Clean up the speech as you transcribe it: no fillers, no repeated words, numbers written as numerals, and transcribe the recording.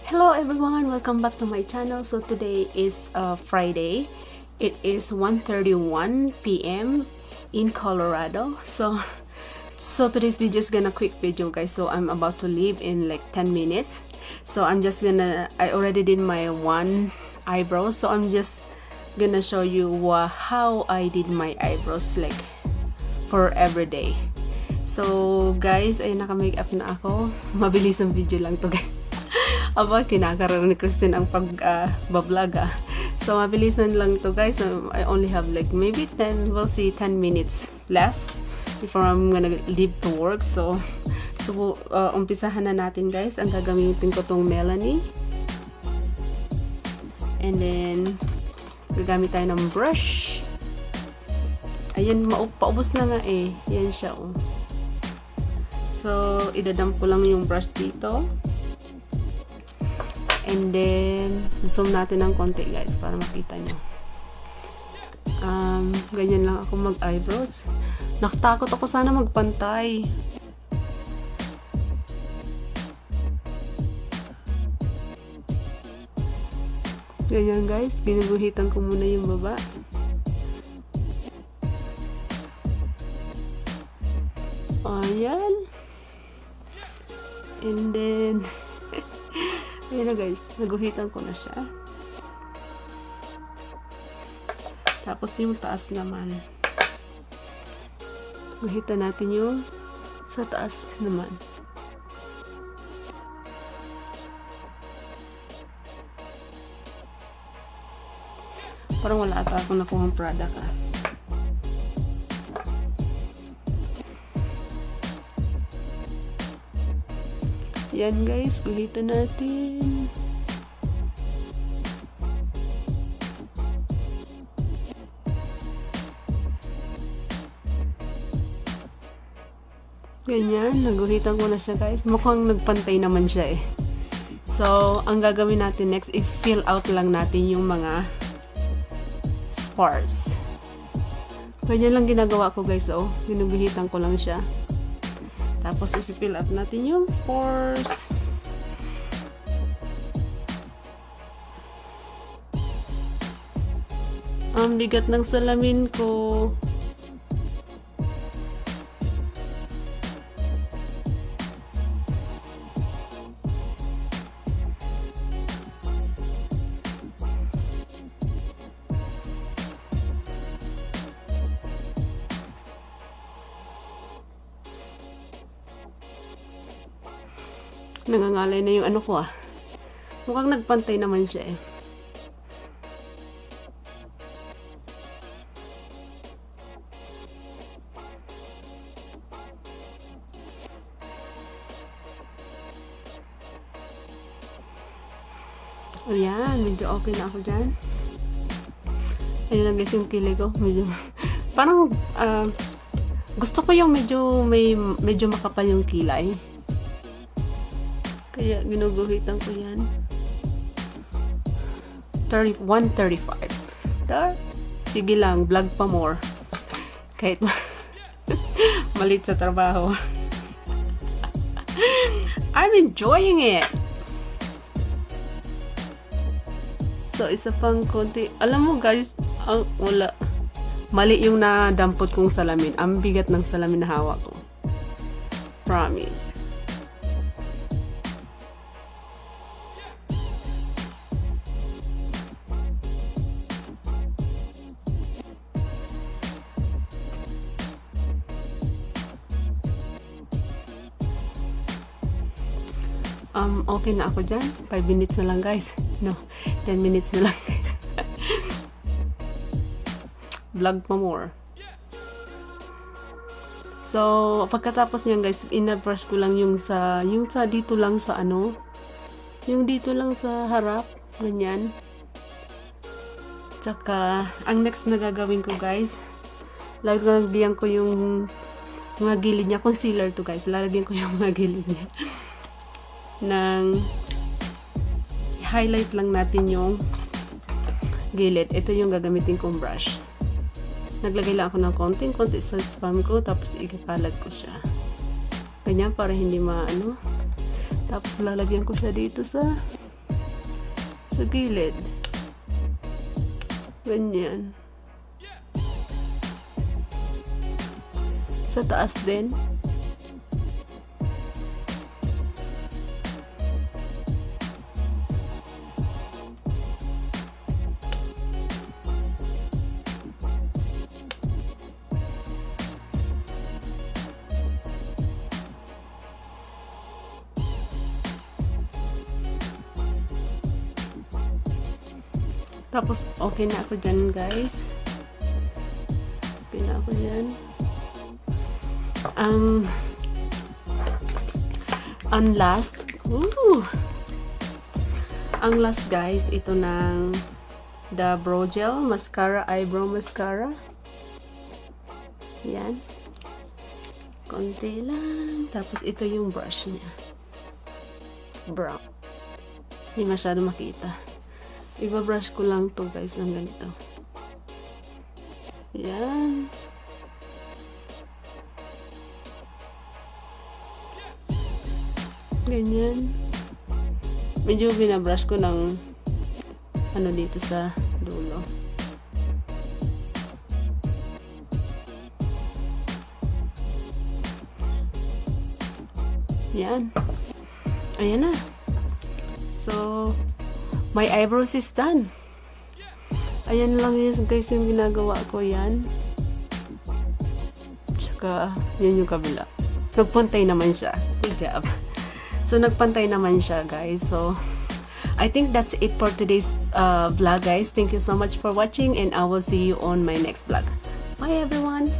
Hello everyone, welcome back to my channel. So today is Friday. It is 1:31 p.m. in Colorado. So today's video is gonna quick video, guys. So I'm about to leave in like 10 minutes. So I already did my one eyebrow. So I'm just gonna show you how I did my eyebrows like for every day. So guys, ay naka-makeup na ako. Mabilis ang video lang to, guys. Aba, kinakaroon ni Christine ang pag-vlog. So mabilisan lang to, guys. I only have like maybe 10 minutes left before I'm gonna leave to work. So umpisahan na natin, guys. Ang gagamitin ko tong Melanie. And then gagamit tayo ng brush. Ayan, paubos na nga eh. Yan siya, oh. So idadump ko lang yung brush dito. And then, zoom natin ng konti, guys, para makita nyo. Ganyan lang ako mag-eyebrows. Nakatakot ako sana magpantay. Ganyan, guys. Ginuguhitan ko muna yung baba. Ayan. And then, ayan na, guys, naguhitan ko na siya. Tapos yung taas naman. Guhitan natin yung sa taas naman. Parang wala ata akong nakuhang product, ah. Yan, guys, guhitan natin. Ganyan, naguhitan ko na siya, guys. Mukhang nagpantay naman siya eh. So, ang gagawin natin next, i-fill out lang natin yung mga spars. Ganyan lang ginagawa ko, guys, oh. Ginuguhitan ko lang siya. Tapos, i-fill up natin yung spores. Ang bigat ng salamin ko. Nangangalay na yung ano ko, ah. Mukhang nagpantay naman siya eh. Ayan, medyo okay na ako dyan. Ayan lang, guys, yung kilay ko. Medyo, parang, gusto ko yung medyo makapal yung kilay. Kaya ginuguhitan ko yan. 135. Sige lang, vlog pa more. Kahit malit sa trabaho. I'm enjoying it. So, isa pang konti. Alam mo, guys, wala. Mali yung nadampot kong salamin. Ang bigat ng salamin na hawak ko. Promise. Okay na ako dyan. 5 minutes na lang, guys. No, 10 minutes na lang, guys. Vlog pa more. So, pagkatapos niyan, guys, in-brush ko lang yung sa dito lang sa ano, yung dito lang sa harap, ganyan. Tsaka, ang next na gagawin ko, guys, lalagyan ko yung mga gilid niya. Concealer to, guys. Lalagyan ko yung mga gilid niya. Highlight lang natin yung gilid. Ito yung gagamitin kong brush. Naglagay lang ako ng konti sa spam ko, tapos ikakalat ko siya. Ganyan, para hindi maano. Tapos lalagyan ko siya dito sa Sa gilid. Ganyan. Sa taas din. Tapos, okay na ako dyan, guys. Okay na ako dyan. Ang last, ang last, guys, ito ng the Brow Gel Mascara, Eyebrow Mascara. Yan. Konti lang. Tapos, ito yung brush niya. Brown. Hindi masyado makita. Iba-brush ko lang to, guys, ng ganito. Yan. Ganyan. Medyo binabrush ko ng ano dito sa dulo. Yan. Ayan na. So, my eyebrows is done. Ayan lang yun, guys, yung ginagawa ko yan. Tsaka, yan yung kabila. Nagpantay naman siya. Good job. So, nagpantay naman siya, guys. So, I think that's it for today's vlog, guys. Thank you so much for watching and I will see you on my next vlog. Bye, everyone!